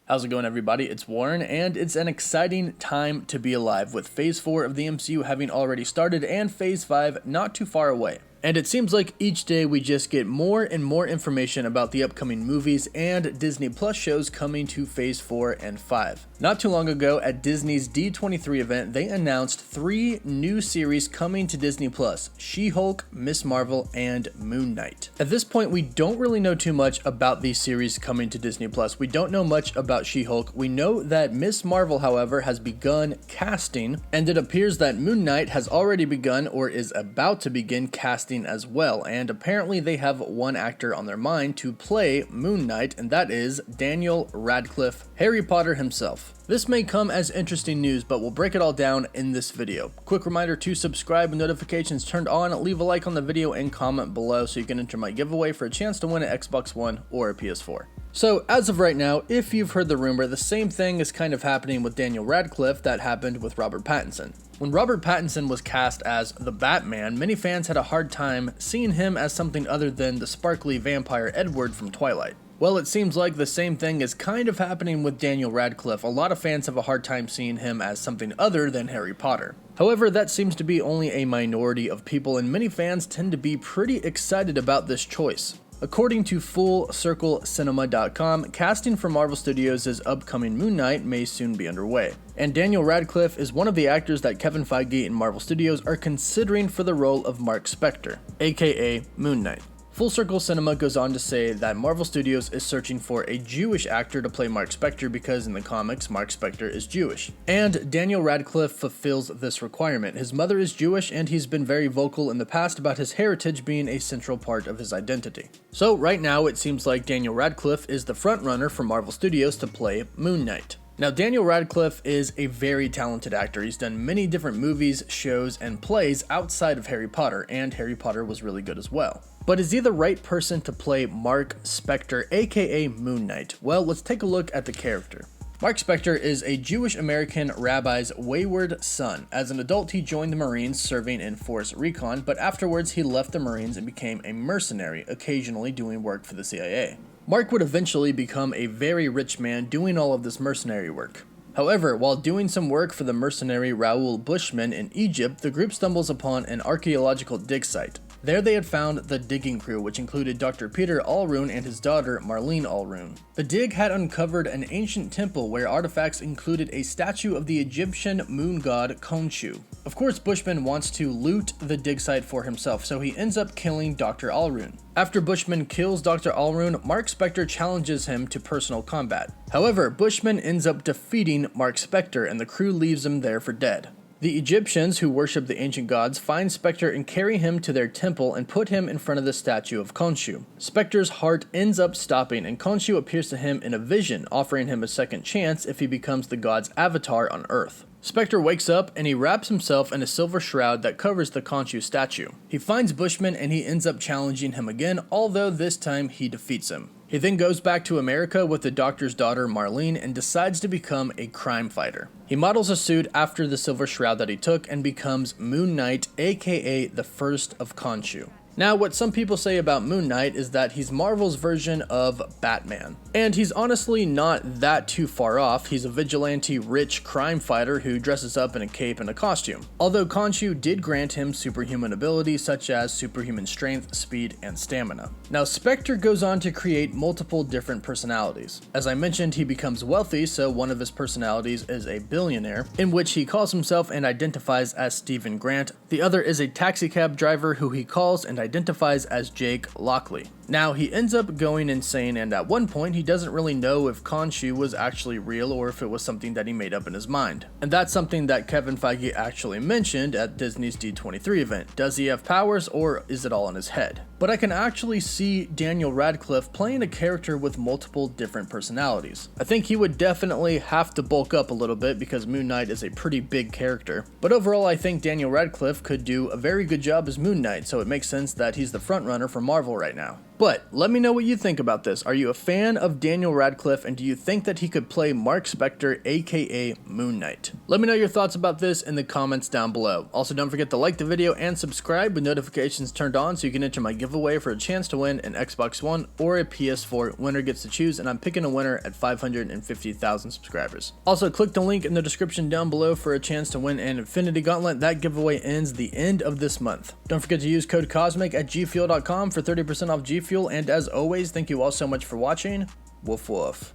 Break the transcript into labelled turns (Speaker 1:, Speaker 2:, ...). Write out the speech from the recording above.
Speaker 1: How's it going, everybody? It's Warren, and it's an exciting time to be alive, with Phase 4 of the MCU having already started and Phase 5 not too far away. And it seems like each day we just get more and more information about the upcoming movies and Disney Plus shows coming to Phase 4 and 5. Not too long ago, at Disney's D23 event, they announced 3 new series coming to Disney Plus: She-Hulk, Ms. Marvel, and Moon Knight. At this point, we don't really know too much about these series coming to Disney Plus. We don't know much about She-Hulk. We know that Ms. Marvel, however, has begun casting, and it appears that Moon Knight has already begun or is about to begin casting as well, and apparently they have one actor on their mind to play Moon Knight, and that is Daniel Radcliffe, Harry Potter himself. This may come as interesting news, but we'll break it all down in this video. Quick reminder to subscribe with notifications turned on, leave a like on the video, and comment below so you can enter my giveaway for a chance to win an Xbox One or a PS4. So, as of right now, if you've heard the rumor, the same thing is kind of happening with Daniel Radcliffe that happened with Robert Pattinson. When Robert Pattinson was cast as the Batman, many fans had a hard time seeing him as something other than the sparkly vampire Edward from Twilight. Well, it seems like the same thing is kind of happening with Daniel Radcliffe. A lot of fans have a hard time seeing him as something other than Harry Potter. However, that seems to be only a minority of people, and many fans tend to be pretty excited about this choice. According to FullCircleCinema.com, casting for Marvel Studios' upcoming Moon Knight may soon be underway. And Daniel Radcliffe is one of the actors that Kevin Feige and Marvel Studios are considering for the role of Marc Spector, aka Moon Knight. Full Circle Cinema goes on to say that Marvel Studios is searching for a Jewish actor to play Marc Spector because in the comics, Marc Spector is Jewish. And Daniel Radcliffe fulfills this requirement. His mother is Jewish, and he's been very vocal in the past about his heritage being a central part of his identity. So right now, it seems like Daniel Radcliffe is the frontrunner for Marvel Studios to play Moon Knight. Now, Daniel Radcliffe is a very talented actor. He's done many different movies, shows, and plays outside of Harry Potter, and Harry Potter was really good as well. But is he the right person to play Marc Spector, aka Moon Knight? Well, let's take a look at the character. Marc Spector is a Jewish-American rabbi's wayward son. As an adult, he joined the Marines serving in Force Recon, but afterwards he left the Marines and became a mercenary, occasionally doing work for the CIA. Marc would eventually become a very rich man doing all of this mercenary work. However, while doing some work for the mercenary Raoul Bushman in Egypt, the group stumbles upon an archaeological dig site. There they had found the digging crew, which included Dr. Peter Alroon and his daughter Marlene Alroon. The dig had uncovered an ancient temple where artifacts included a statue of the Egyptian moon god Khonshu. Of course, Bushman wants to loot the dig site for himself, so he ends up killing Dr. Alroon. After Bushman kills Dr. Alroon, Marc Spector challenges him to personal combat. However, Bushman ends up defeating Marc Spector, and the crew leaves him there for dead. The Egyptians, who worship the ancient gods, find Spector and carry him to their temple and put him in front of the statue of Khonshu. Spector's heart ends up stopping, and Khonshu appears to him in a vision, offering him a second chance if he becomes the god's avatar on Earth. Spector wakes up and he wraps himself in a silver shroud that covers the Khonshu statue. He finds Bushman and he ends up challenging him again, although this time he defeats him. He then goes back to America with the doctor's daughter Marlene and decides to become a crime fighter. He models a suit after the silver shroud that he took and becomes Moon Knight, aka the First of Khonshu. Now, what some people say about Moon Knight is that he's Marvel's version of Batman. And he's honestly not that too far off. He's a vigilante, rich crime fighter who dresses up in a cape and a costume. Although Khonshu did grant him superhuman abilities such as superhuman strength, speed, and stamina. Now, Spector goes on to create multiple different personalities. As I mentioned, he becomes wealthy, so one of his personalities is a billionaire, in which he calls himself and identifies as Stephen Grant. The other is a taxicab driver who he calls and identifies as Jake Lockley. Now, he ends up going insane, and at one point he doesn't really know if Khonshu was actually real or if it was something that he made up in his mind. And that's something that Kevin Feige actually mentioned at Disney's D23 event. Does he have powers, or is it all in his head? But I can actually see Daniel Radcliffe playing a character with multiple different personalities. I think he would definitely have to bulk up a little bit because Moon Knight is a pretty big character. But overall, I think Daniel Radcliffe could do a very good job as Moon Knight, so it makes sense that he's the frontrunner for Marvel right now. But let me know what you think about this. Are you a fan of Daniel Radcliffe, and do you think that he could play Marc Spector, aka Moon Knight? Let me know your thoughts about this in the comments down below. Also, don't forget to like the video and subscribe with notifications turned on so you can enter my giveaway for a chance to win an Xbox One or a PS4. Winner gets to choose, and I'm picking a winner at 550,000 subscribers. Also, click the link in the description down below for a chance to win an Infinity Gauntlet. That giveaway ends the end of this month. Don't forget to use code COSMIC at gfuel.com for 30% off G Fuel, and as always, thank you all so much for watching. Woof woof.